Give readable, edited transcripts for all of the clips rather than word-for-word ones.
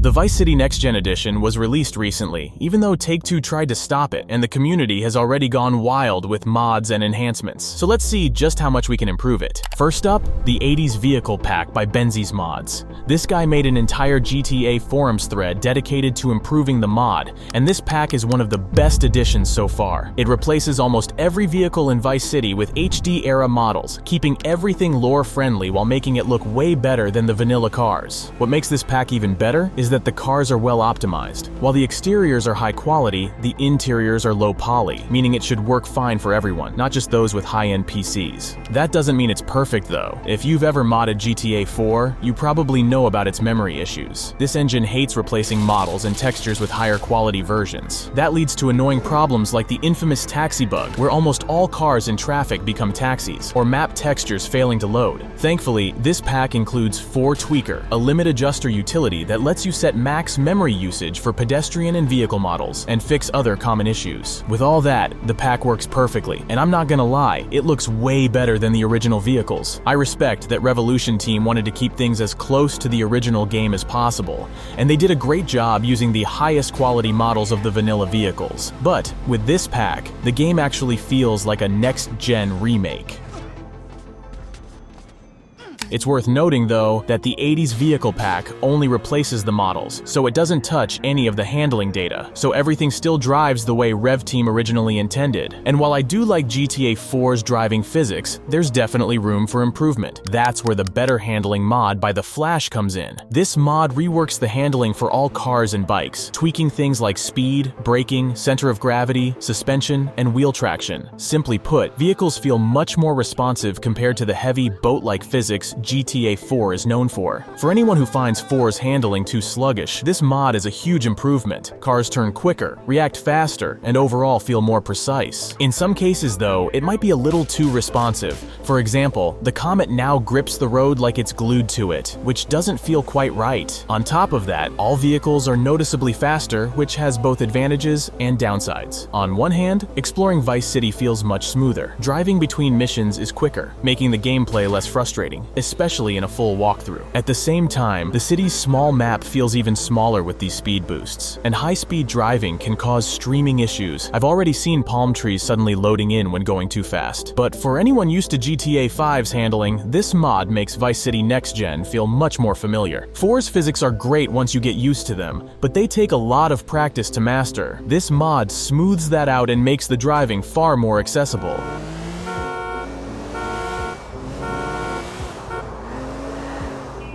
The Vice City NextGen Edition was released recently, even though Take-Two tried to stop it, and the community has already gone wild with mods and enhancements. So let's see just how much we can improve it. First up, the 80s Vehicle Pack by Benzies Mods. This guy made an entire GTA forums thread dedicated to improving the mod, and this pack is one of the best additions so far. It replaces almost every vehicle in Vice City with HD-era models, keeping everything lore-friendly while making it look way better than the vanilla cars. What makes this pack even better is that the cars are well optimized. While the exteriors are high quality, the interiors are low poly, meaning it should work fine for everyone, not just those with high-end PCs. That doesn't mean it's perfect though. If you've ever modded GTA 4, you probably know about its memory issues. This engine hates replacing models and textures with higher quality versions. That leads to annoying problems like the infamous taxi bug, where almost all cars in traffic become taxis, or map textures failing to load. Thankfully, this pack includes 4 Tweaker, a limit adjuster utility that lets you set max memory usage for pedestrian and vehicle models and fix other common issues. With all that, the pack works perfectly, and I'm not gonna lie, it looks way better than the original vehicles. I respect that Revolution team wanted to keep things as close to the original game as possible, and they did a great job using the highest quality models of the vanilla vehicles. But with this pack, the game actually feels like a next-gen remake. It's worth noting, though, that the 80s Vehicle Pack only replaces the models, so it doesn't touch any of the handling data, so everything still drives the way Rev Team originally intended. And while I do like GTA 4's driving physics, there's definitely room for improvement. That's where the Better Handling mod by The Flash comes in. This mod reworks the handling for all cars and bikes, tweaking things like speed, braking, center of gravity, suspension, and wheel traction. Simply put, vehicles feel much more responsive compared to the heavy, boat-like physics GTA 4 is known for. For anyone who finds 4's handling too sluggish, this mod is a huge improvement. Cars turn quicker, react faster, and overall feel more precise. In some cases though, it might be a little too responsive. For example, the Comet now grips the road like it's glued to it, which doesn't feel quite right. On top of that, all vehicles are noticeably faster, which has both advantages and downsides. On one hand, exploring Vice City feels much smoother. Driving between missions is quicker, making the gameplay less frustrating, especially in a full walkthrough. At the same time, the city's small map feels even smaller with these speed boosts, and high-speed driving can cause streaming issues. I've already seen palm trees suddenly loading in when going too fast. But for anyone used to GTA 5's handling, this mod makes Vice City Next Gen feel much more familiar. 4's physics are great once you get used to them, but they take a lot of practice to master. This mod smooths that out and makes the driving far more accessible.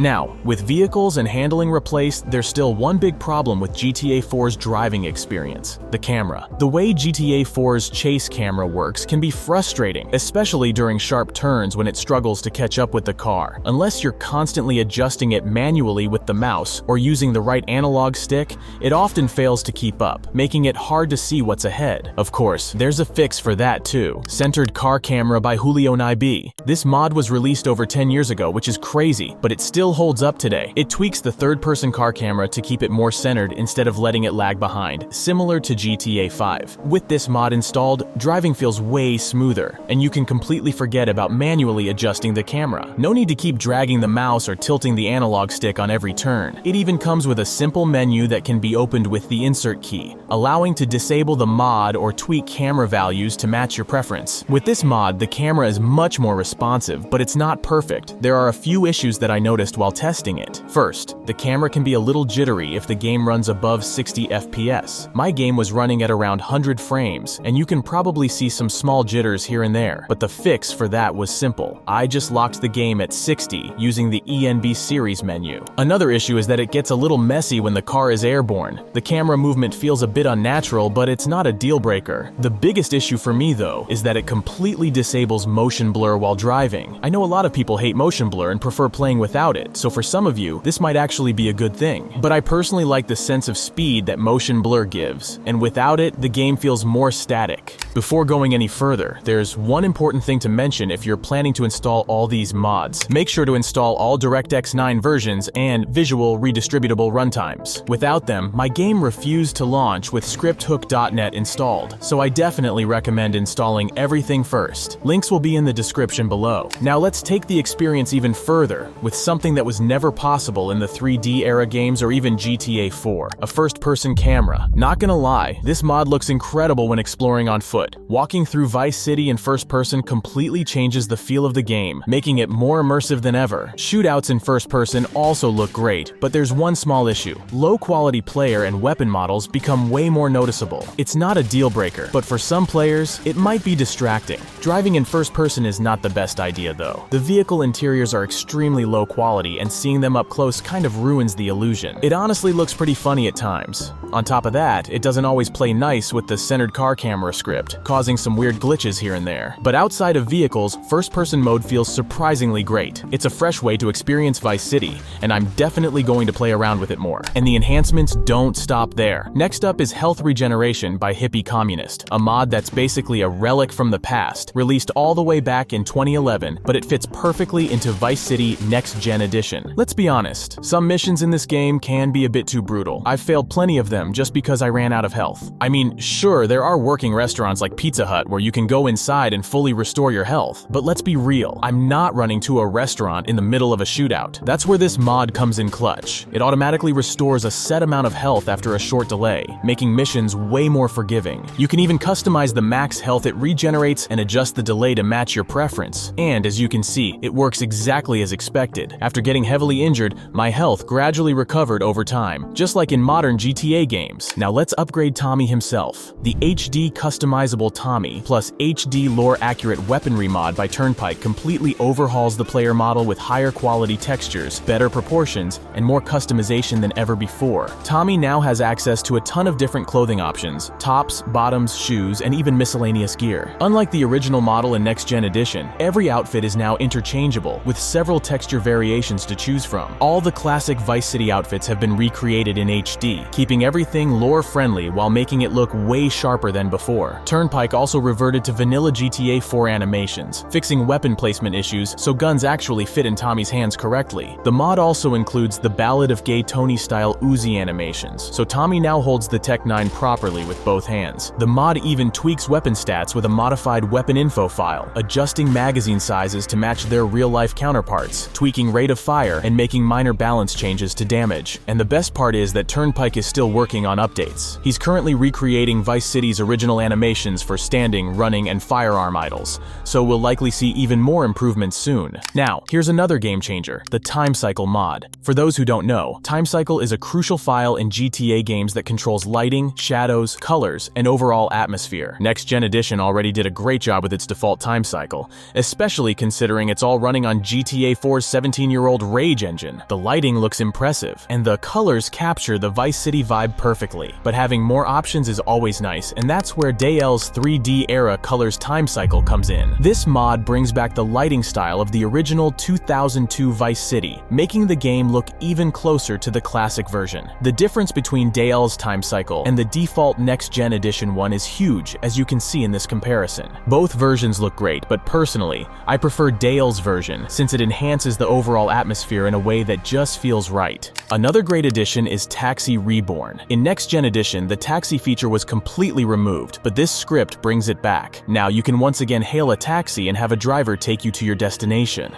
Now, with vehicles and handling replaced, there's still one big problem with GTA 4's driving experience: the camera. The way GTA 4's chase camera works can be frustrating, especially during sharp turns when it struggles to catch up with the car. Unless you're constantly adjusting it manually with the mouse or using the right analog stick, it often fails to keep up, making it hard to see what's ahead. Of course, there's a fix for that too: Centered Car Camera by Julio Nib. This mod was released over 10 years ago, which is crazy, but it still holds up today. It tweaks the third-person car camera to keep it more centered instead of letting it lag behind, similar to GTA 5. With this mod installed, driving feels way smoother, and you can completely forget about manually adjusting the camera. No need to keep dragging the mouse or tilting the analog stick on every turn. It even comes with a simple menu that can be opened with the insert key, allowing to disable the mod or tweak camera values to match your preference. With this mod, the camera is much more responsive, but it's not perfect. There are a few issues that I noticed while testing it. First, the camera can be a little jittery if the game runs above 60 FPS. My game was running at around 100 frames, and you can probably see some small jitters here and there, but the fix for that was simple. I just locked the game at 60 using the ENB series menu. Another issue is that it gets a little messy when the car is airborne. The camera movement feels a bit unnatural, but it's not a deal breaker. The biggest issue for me though is that it completely disables motion blur while driving. I know a lot of people hate motion blur and prefer playing without it, so for some of you, this might actually be a good thing. But I personally like the sense of speed that motion blur gives, and without it, the game feels more static. Before going any further, there's one important thing to mention if you're planning to install all these mods. Make sure to install all DirectX 9 versions and visual redistributable runtimes. Without them, my game refused to launch with scripthook.net installed, so I definitely recommend installing everything first. Links will be in the description below. Now let's take the experience even further with something that was never possible in the 3D era games or even GTA 4, a first-person camera. Not gonna lie, this mod looks incredible when exploring on foot. Walking through Vice City in first person completely changes the feel of the game, making it more immersive than ever. Shootouts in first person also look great, but there's one small issue. Low-quality player and weapon models become way more noticeable. It's not a deal breaker, but for some players, it might be distracting. Driving in first person is not the best idea though. The vehicle interiors are extremely low quality, and seeing them up close kind of ruins the illusion. It honestly looks pretty funny at times. On top of that, it doesn't always play nice with the centered car camera script, causing some weird glitches here and there. But outside of vehicles, first-person mode feels surprisingly great. It's a fresh way to experience Vice City, and I'm definitely going to play around with it more. And the enhancements don't stop there. Next up is Health Regeneration by Hippie Communist, a mod that's basically a relic from the past, released all the way back in 2011, but it fits perfectly into Vice City NextGen Edition. Let's be honest, some missions in this game can be a bit too brutal. I've failed plenty of them just because I ran out of health. I mean, sure, there are working restaurants like Pizza Hut where you can go inside and fully restore your health, but let's be real, I'm not running to a restaurant in the middle of a shootout. That's where this mod comes in clutch. It automatically restores a set amount of health after a short delay, making missions way more forgiving. You can even customize the max health it regenerates and adjust the delay to match your preference. And as you can see, it works exactly as expected. After getting heavily injured, my health gradually recovered over time, just like in modern GTA games. Now let's upgrade Tommy himself. The HD Customizable Tommy plus HD lore accurate weaponry mod by Turnpike completely overhauls the player model with higher quality textures, better proportions, and more customization than ever before. Tommy now has access to a ton of different clothing options: tops, bottoms, shoes, and even miscellaneous gear. Unlike the original model in Next Gen Edition, every outfit is now interchangeable, with several texture variations to choose from. All the classic Vice City outfits have been recreated in HD, keeping everything lore-friendly while making it look way sharper than before. Turnpike also reverted to vanilla GTA 4 animations, fixing weapon placement issues so guns actually fit in Tommy's hands correctly. The mod also includes the Ballad of Gay Tony style Uzi animations, so Tommy now holds the Tech 9 properly with both hands. The mod even tweaks weapon stats with a modified weapon info file, adjusting magazine sizes to match their real-life counterparts, tweaking rate of fire, and making minor balance changes to damage. And the best part is that Turnpike is still working on updates. He's currently recreating Vice City's original animations for standing, running, and firearm idles, so we'll likely see even more improvements soon. Now, here's another game changer, the Time Cycle mod. For those who don't know, Time Cycle is a crucial file in GTA games that controls lighting, shadows, colors, and overall atmosphere. Next Gen Edition already did a great job with its default time cycle, especially considering it's all running on GTA 4's 17-year-old Rage engine. The lighting looks impressive, and the colors capture the Vice City vibe perfectly. But having more options is always nice, and that's where Dale's 3D era colors time cycle comes in. This mod brings back the lighting style of the original 2002 Vice City, making the game look even closer to the classic version. The difference between Dale's time cycle and the default Next Gen Edition one is huge, as you can see in this comparison. Both versions look great, but personally, I prefer Dale's version since it enhances the overall atmosphere in a way that just feels right. Another great addition is Taxi Reborn. In Next Gen Edition, the taxi feature was completely removed, but this script brings it back. Now you can once again hail a taxi and have a driver take you to your destination.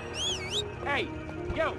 Hey, yo!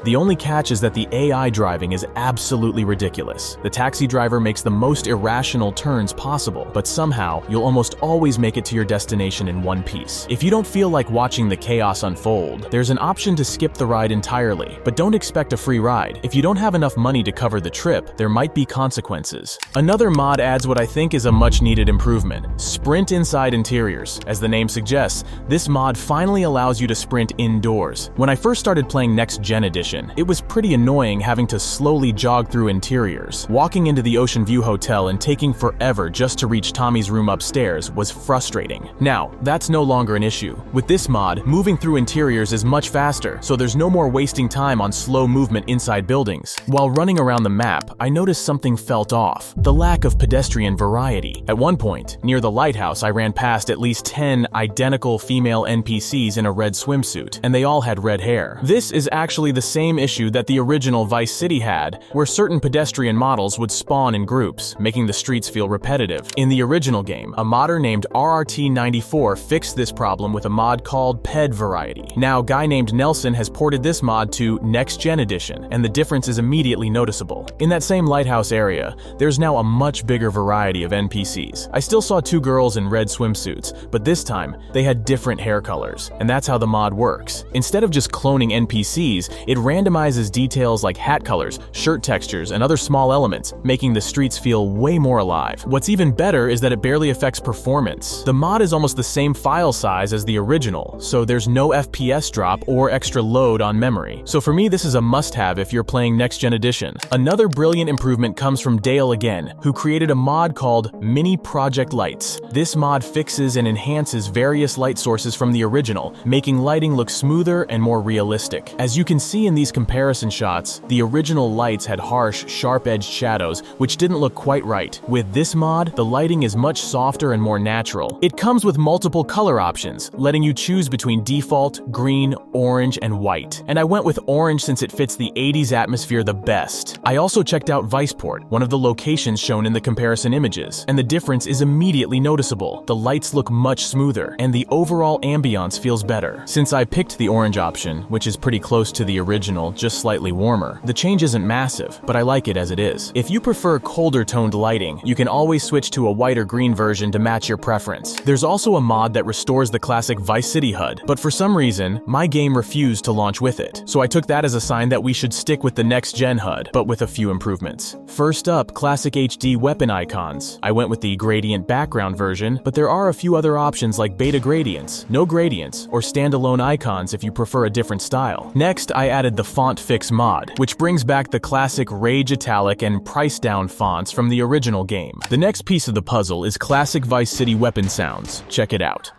The only catch is that the AI driving is absolutely ridiculous. The taxi driver makes the most irrational turns possible, but somehow, you'll almost always make it to your destination in one piece. If you don't feel like watching the chaos unfold, there's an option to skip the ride entirely, but don't expect a free ride. If you don't have enough money to cover the trip, there might be consequences. Another mod adds what I think is a much-needed improvement: sprint inside interiors. As the name suggests, this mod finally allows you to sprint indoors. When I first started playing Next Gen Edition, Edition, it was pretty annoying having to slowly jog through interiors. Walking into the Ocean View Hotel and taking forever just to reach Tommy's room upstairs was frustrating. Now, that's no longer an issue. With this mod, moving through interiors is much faster, so there's no more wasting time on slow movement inside buildings. While running around the map, I noticed something felt off: the lack of pedestrian variety. At one point, near the lighthouse, I ran past at least 10 identical female NPCs in a red swimsuit, and they all had red hair. This is actually the same issue that the original Vice City had, where certain pedestrian models would spawn in groups, making the streets feel repetitive. In the original game, a modder named RRT94 fixed this problem with a mod called Ped Variety. Now, a guy named Nelson has ported this mod to NextGen Edition, and the difference is immediately noticeable. In that same lighthouse area, there's now a much bigger variety of NPCs. I still saw two girls in red swimsuits, but this time, they had different hair colors, and that's how the mod works. Instead of just cloning NPCs, it randomizes details like hat colors, shirt textures, and other small elements, making the streets feel way more alive. What's even better is that it barely affects performance. The mod is almost the same file size as the original, so there's no FPS drop or extra load on memory. So for me, this is a must-have if you're playing NextGen Edition. Another brilliant improvement comes from Dale again, who created a mod called Mini Project Lights. This mod fixes and enhances various light sources from the original, making lighting look smoother and more realistic. As you can see in these comparison shots, the original lights had harsh, sharp-edged shadows, which didn't look quite right. With this mod, the lighting is much softer and more natural. It comes with multiple color options, letting you choose between default, green, orange, and white. And I went with orange since it fits the 80s atmosphere the best. I also checked out Viceport, one of the locations shown in the comparison images, and the difference is immediately noticeable. The lights look much smoother, and the overall ambiance feels better. Since I picked the orange option, which is pretty close to the original, just slightly warmer, the change isn't massive, but I like it as it is. If you prefer colder toned lighting, you can always switch to a white or green version to match your preference. There's also a mod that restores the classic Vice City HUD, but for some reason, my game refused to launch with it. So I took that as a sign that we should stick with the next-gen HUD, but with a few improvements. First up, classic HD weapon icons. I went with the gradient background version, but there are a few other options like beta gradients, no gradients, or standalone icons if you prefer a different style. Next, I added the font fix mod, which brings back the classic Rage Italic and Price Down fonts from the original game. The next piece of the puzzle is classic Vice City weapon sounds. Check it out.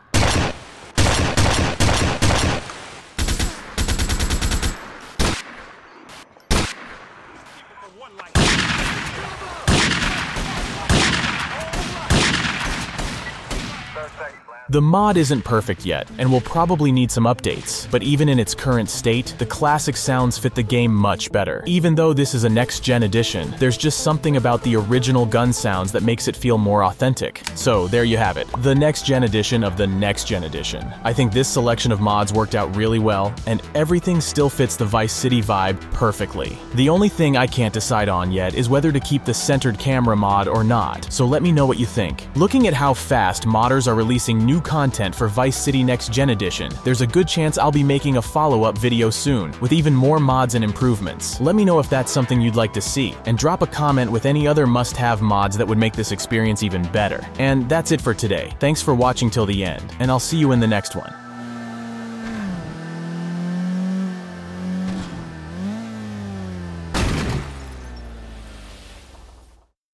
The mod isn't perfect yet, and will probably need some updates, but even in its current state, the classic sounds fit the game much better. Even though this is a next-gen edition, there's just something about the original gun sounds that makes it feel more authentic. So there you have it, the next-gen edition of the next-gen edition. I think this selection of mods worked out really well, and everything still fits the Vice City vibe perfectly. The only thing I can't decide on yet is whether to keep the centered camera mod or not, so let me know what you think. Looking at how fast modders are releasing new content for Vice City NextGen Edition, there's a good chance I'll be making a follow-up video soon, with even more mods and improvements. Let me know if that's something you'd like to see, and drop a comment with any other must-have mods that would make this experience even better. And that's it for today. Thanks for watching till the end, and I'll see you in the next one.